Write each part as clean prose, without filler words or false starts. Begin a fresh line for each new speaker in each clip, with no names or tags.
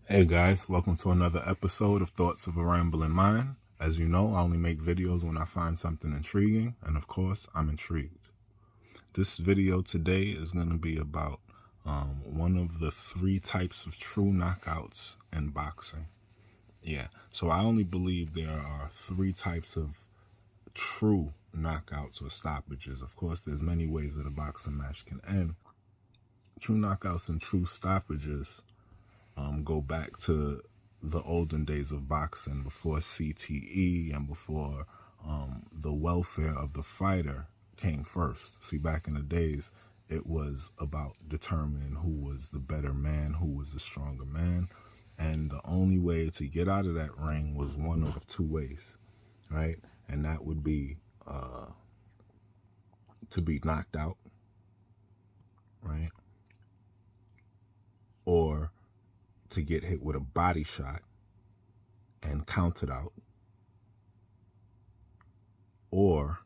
Hey guys, welcome to another episode of Thoughts of a Rambling Mind. As you know, I only make videos when I find something intriguing, and of course, I'm intrigued. This video today is going to be about one of the three types of true knockouts in boxing. Yeah, so I only believe there are three types of true knockouts or stoppages. Of course, there's many ways that a boxing match can end. True knockouts and true stoppages go back to the olden days of boxing, before CTE and before the welfare of the fighter came first. See, back in the days, it was about determining who was the better man, who was the stronger man. And the only way to get out of that ring was one of two ways, right? And that would be to be knocked out, right? Or to get hit with a body shot and counted out, or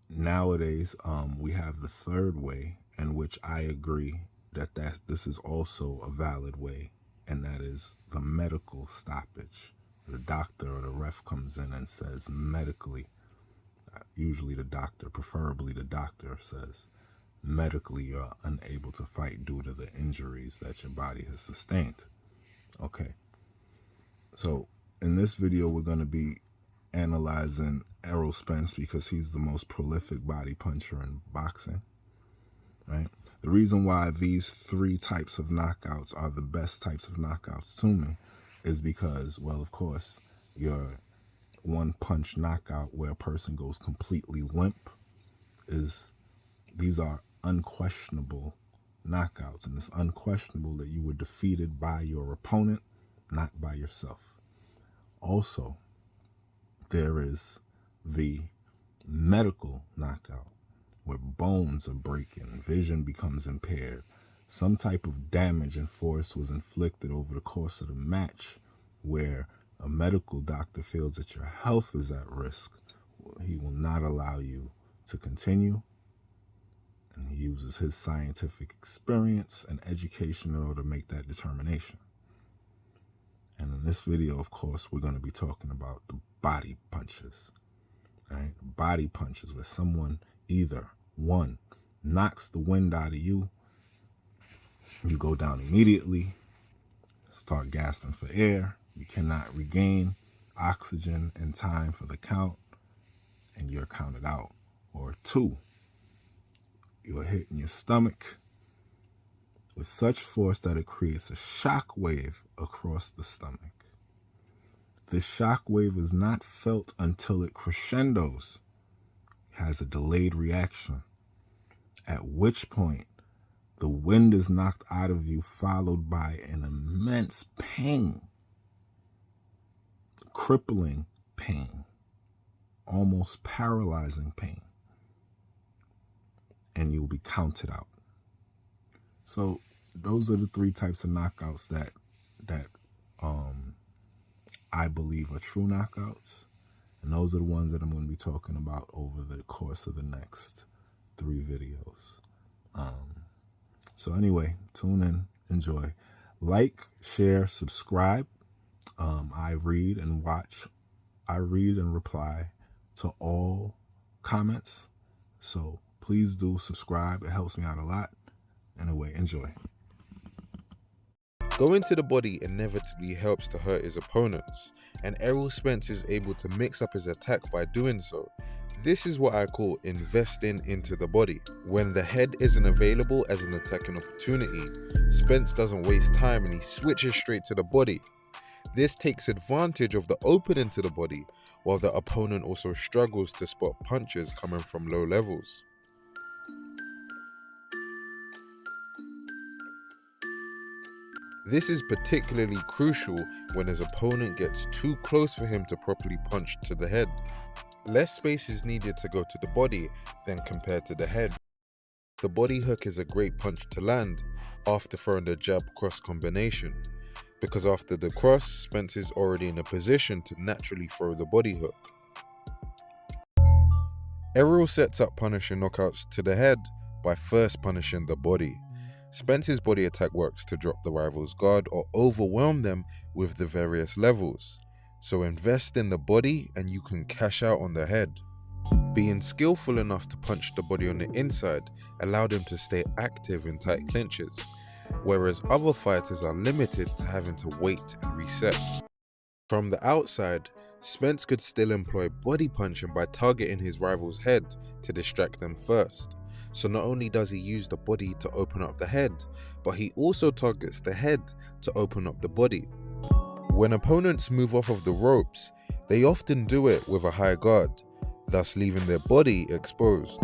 nowadays we have the third way, in which I agree that this is also a valid way, and that is the medical stoppage. The doctor or the ref comes in and says medically, usually the doctor, preferably the doctor, says medically you're unable to fight due to the injuries that your body has sustained. Okay, so in this video we're going to be analyzing Errol Spence because he's the most prolific body puncher in boxing, right? The reason why these three types of knockouts are the best types of knockouts to me is because, well, of course, your one punch knockout where a person goes completely limp, these are unquestionable knockouts, and it's unquestionable that you were defeated by your opponent, not by yourself. Also, there is the medical knockout, where bones are breaking, vision becomes impaired, some type of damage and force was inflicted over the course of the match, where a medical doctor feels that your health is at risk. He will not allow you to continue, and he uses his scientific experience and education in order to make that determination. And in this video, of course, we're going to be talking about the body punches, right? Body punches where someone either, one, knocks the wind out of you, you go down immediately, start gasping for air, you cannot regain oxygen in time for the count, and you're counted out. Or two, you're hit in your stomach with such force that it creates a shock wave across the stomach. This shock wave is not felt until it crescendos, has a delayed reaction, at which point the wind is knocked out of you, followed by an immense pain, crippling pain, almost paralyzing pain, and you'll be counted out. So those are the three types of knockouts that I believe are true knockouts, and those are the ones that I'm going to be talking about over the course of the next 3 videos. So anyway, tune in, enjoy, like, share, subscribe. I read and reply to all comments, so please do subscribe. It helps me out a lot. Anyway, enjoy.
Going to the body inevitably helps to hurt his opponents, and Errol Spence is able to mix up his attack by doing so. This is what I call investing into the body. When the head isn't available as an attacking opportunity, Spence doesn't waste time and he switches straight to the body. This takes advantage of the opening to the body, while the opponent also struggles to spot punches coming from low levels. This is particularly crucial when his opponent gets too close for him to properly punch to the head. Less space is needed to go to the body than compared to the head. The body hook is a great punch to land after throwing the jab cross combination, because after the cross, Spence is already in a position to naturally throw the body hook. Errol sets up punishing knockouts to the head by first punishing the body. Spence's body attack works to drop the rival's guard or overwhelm them with the various levels. So invest in the body and you can cash out on the head. Being skillful enough to punch the body on the inside allowed him to stay active in tight clinches, whereas other fighters are limited to having to wait and reset. From the outside, Spence could still employ body punching by targeting his rival's head to distract them first. So not only does he use the body to open up the head, but he also targets the head to open up the body. When opponents move off of the ropes, they often do it with a high guard, thus leaving their body exposed.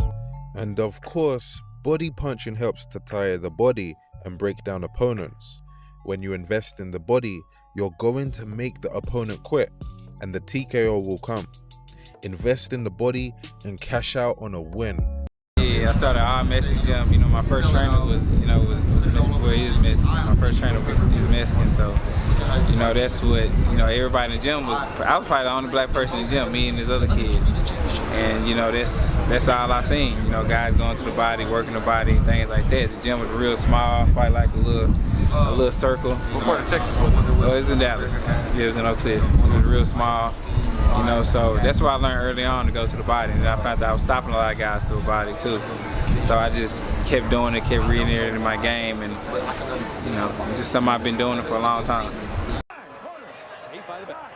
And of course, body punching helps to tire the body and break down opponents. When you invest in the body, you're going to make the opponent quit, and the TKO will come. Invest in the body and cash out on a win.
Yeah, I started all Mexican gym. You know, my first trainer was Mexican. Well, he's Mexican. My first trainer is Mexican, so you know that's what everybody in the gym was. I was probably the only black person in the gym, me and this other kid. And you know that's all I seen. You know, guys going to the body, working the body, things like that. The gym was real small, probably like a little circle.
What part of Texas was it?
Oh, it was in Dallas. Yeah, it was in Oak Cliff. It was real small. You know, so that's why I learned early on to go to the body, and I found that I was stopping a lot of guys to the body too. So I just kept doing it, kept reading it in my game, and you know, it's just something I've been doing it for a long time.
Saved by the back.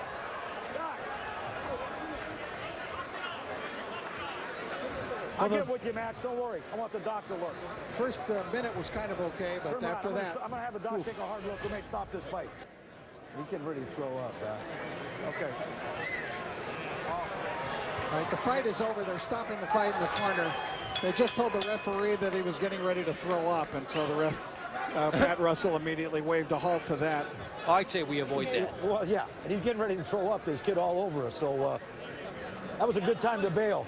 I'll get with you, Max. Don't worry. I want the doctor look.
First minute was kind of okay, but after that...
I'm going to have the doctor take a hard look to make stop this fight. He's getting ready to throw up. Okay.
All right, the fight is over. They're stopping the fight in the corner. They just told the referee that he was getting ready to throw up, and so the ref, Pat Russell, immediately waved a halt to that.
I'd say we avoid that.
Well, yeah, and he's getting ready to throw up. There's kid all over us, so that was a good time to bail.